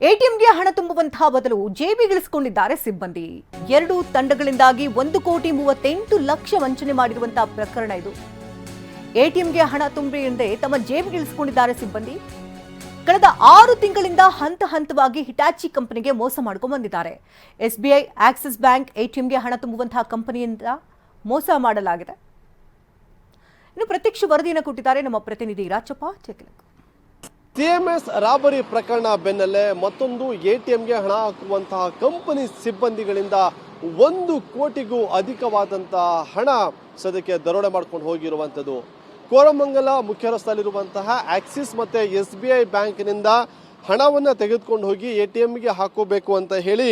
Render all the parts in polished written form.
ಎಟಿಎಂಗೆ ಹಣ ತುಂಬುವಂತಹ ಬದಲು ಜೇಬಿಗಿಳಿಸಿಕೊಂಡಿದ್ದಾರೆ ಸಿಬ್ಬಂದಿ. 2 ತಂಡಗಳಿಂದಾಗಿ 1,38,00,000 ವಂಚನೆ ಮಾಡಿರುವಂತಹ ಪ್ರಕರಣ ಇದು. ಎಟಿಎಂಗೆ ಹಣ ತುಂಬಿ ಎಂದೇ ತಮ್ಮ ಜೇಬಿಗಿಳಿಸಿಕೊಂಡಿದ್ದಾರೆ ಸಿಬ್ಬಂದಿ. ಕಳೆದ 6 ತಿಂಗಳಿಂದ ಹಂತ ಹಂತವಾಗಿ ಹಿಟಾಚಿ ಕಂಪನಿಗೆ ಮೋಸ ಮಾಡಿಕೊಂಡು ಬಂದಿದ್ದಾರೆ. ಎಸ್ಬಿಐ, ಆಕ್ಸಿಸ್ ಬ್ಯಾಂಕ್ ಎಟಿಎಂಗೆ ಹಣ ತುಂಬುವಂತಹ ಕಂಪನಿಯಿಂದ ಮೋಸ ಮಾಡಲಾಗಿದೆ. ಇನ್ನು ಪ್ರತ್ಯಕ್ಷ ವರದಿಯನ್ನು ಕೊಟ್ಟಿದ್ದಾರೆ ನಮ್ಮ ಪ್ರತಿನಿಧಿ ರಾಚಪ್ಪ ಚೆಕ್ಲಕ್. ಸಿಎಂಎಸ್ ರಾಬರಿ ಪ್ರಕರಣ ಬೆನ್ನಲ್ಲೇ ಮತ್ತೊಂದು ಎಟಿಎಂಗೆ ಹಣ ಹಾಕುವಂತಹ ಕಂಪನಿ ಸಿಬ್ಬಂದಿಗಳಿಂದ 1 ಕೋಟಿಗೂ ಅಧಿಕವಾದಂತಹ ಹಣ ಸದ್ಯಕ್ಕೆ ದರೋಡೆ ಮಾಡ್ಕೊಂಡು ಹೋಗಿರುವಂಥದ್ದು. ಕೋರಮಂಗಲ ಮುಖ್ಯ ರಸ್ತೆಯಲ್ಲಿರುವಂತಹ ಆಕ್ಸಿಸ್ ಮತ್ತು SBI ಬ್ಯಾಂಕ್ನಿಂದ ಹಣವನ್ನು ತೆಗೆದುಕೊಂಡು ಹೋಗಿ ಎಟಿಎಂಗೆ ಹಾಕೋಬೇಕು ಅಂತ ಹೇಳಿ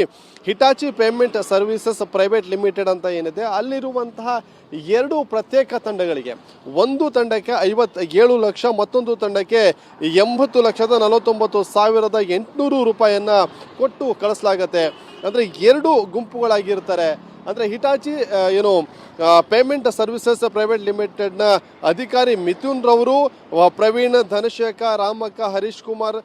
Hitachi payment services private limited ಅಂತ ಏನಿದೆ ಅಲ್ಲಿರುವಂತಹ 2 ಪ್ರತ್ಯೇಕ ತಂಡಗಳಿಗೆ, ಒಂದು ತಂಡಕ್ಕೆ 57 ಲಕ್ಷ, ಮತ್ತೊಂದು ತಂಡಕ್ಕೆ 80,49,800 ರೂಪಾಯಿಯನ್ನು ಕೊಟ್ಟು ಕಳಿಸಲಾಗತ್ತೆ. ಅಂದರೆ 2 ಗುಂಪುಗಳಾಗಿರ್ತಾರೆ. ಅಂದರೆ ಹಿಟಾಚಿ ಪೇಮೆಂಟ್ ಸರ್ವಿಸಸ್ ಪ್ರೈವೇಟ್ ಲಿಮಿಟೆಡ್ನ ಅಧಿಕಾರಿ ಮಿಥುನ್ ರವರು, ಪ್ರವೀಣ್, ಧನಶೇಖರ್, ರಾಮಕ್ಕ, ಹರೀಶ್ ಕುಮಾರ್,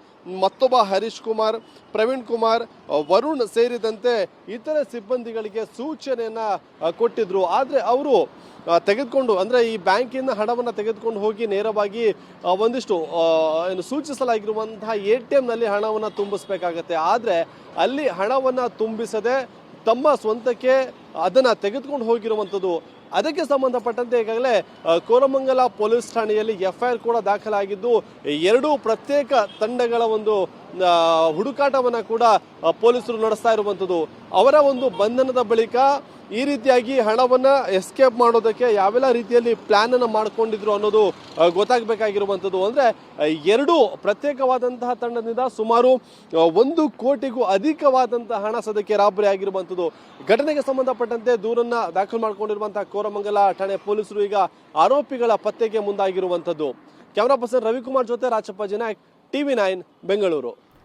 ಮತ್ತೊಬ್ಬ ಹರೀಶ್ ಕುಮಾರ್, ಪ್ರವೀಣ್ ಕುಮಾರ್, ವರುಣ್ ಸೇರಿದಂತೆ ಇತರೆ ಸಿಬ್ಬಂದಿಗಳಿಗೆ ಸೂಚನೆಯನ್ನು ಕೊಟ್ಟಿದ್ರು. ಆದರೆ ಅವರು ತೆಗೆದುಕೊಂಡು, ಅಂದರೆ ಈ ಬ್ಯಾಂಕಿನ ಹಣವನ್ನು ತೆಗೆದುಕೊಂಡು ಹೋಗಿ ನೇರವಾಗಿ ಒಂದಿಷ್ಟು ಸೂಚಿಸಲಾಗಿರುವಂತಹ ATMನಲ್ಲಿ ಹಣವನ್ನು ತುಂಬಿಸ್ಬೇಕಾಗತ್ತೆ. ಆದರೆ ಅಲ್ಲಿ ಹಣವನ್ನು ತುಂಬಿಸದೆ ತಮ್ಮ ಸ್ವಂತಕ್ಕೆ ಅದನ್ನು ತೆಗೆದುಕೊಂಡು ಹೋಗಿರುವಂಥದ್ದು. ಅದಕ್ಕೆ ಸಂಬಂಧಪಟ್ಟಂತೆ ಈಗಾಗಲೇ ಕೋರಮಂಗಲ ಪೊಲೀಸ್ ಠಾಣೆಯಲ್ಲಿ FIR ಕೂಡ ದಾಖಲಾಗಿದ್ದು 2 ಪ್ರತ್ಯೇಕ ತಂಡಗಳ ಒಂದು ಹುಡುಕಾಟವನ್ನು ಕೂಡ ಪೊಲೀಸರು ನಡೆಸ್ತಾ ಇರುವಂಥದ್ದು. ಅವರ ಒಂದು ಬಂಧನದ ಬಳಿಕ ಈ ರೀತಿಯಾಗಿ ಹಣವನ್ನು ಎಸ್ಕೇಪ್ ಮಾಡೋದಕ್ಕೆ ಯಾವೆಲ್ಲ ರೀತಿಯಲ್ಲಿ ಪ್ಲ್ಯಾನನ್ನು ಮಾಡ್ಕೊಂಡಿದ್ರು ಅನ್ನೋದು ಗೊತ್ತಾಗಬೇಕಾಗಿರುವಂಥದ್ದು. ಅಂದರೆ 2 ಪ್ರತ್ಯೇಕವಾದಂತಹ ತಂಡದಿಂದ ಸುಮಾರು 1 ಕೋಟಿಗೂ ಅಧಿಕವಾದಂತಹ ಹಣ ಸದ್ಯಕ್ಕೆ ರಾಬರಿ ಆಗಿರುವಂಥದ್ದು. ಘಟನೆಗೆ ಸಂಬಂಧಪಟ್ಟಂತೆ ದೂರನ್ನು ದಾಖಲು ಮಾಡಿಕೊಂಡಿರುವಂತಹ ಕೋರಮಂಗಲ ಠಾಣೆ ಪೊಲೀಸರು ಈಗ ಆರೋಪಿಗಳ ಪತ್ತೆಗೆ ಮುಂದಾಗಿರುವಂಥದ್ದು. ಕ್ಯಾಮರಾ ಪರ್ಸನ್ ರವಿಕುಮಾರ್ ಜೊತೆ ರಾಚಪ್ಪ ಜನಾಯಕ್, TV9 ಬೆಂಗಳೂರು.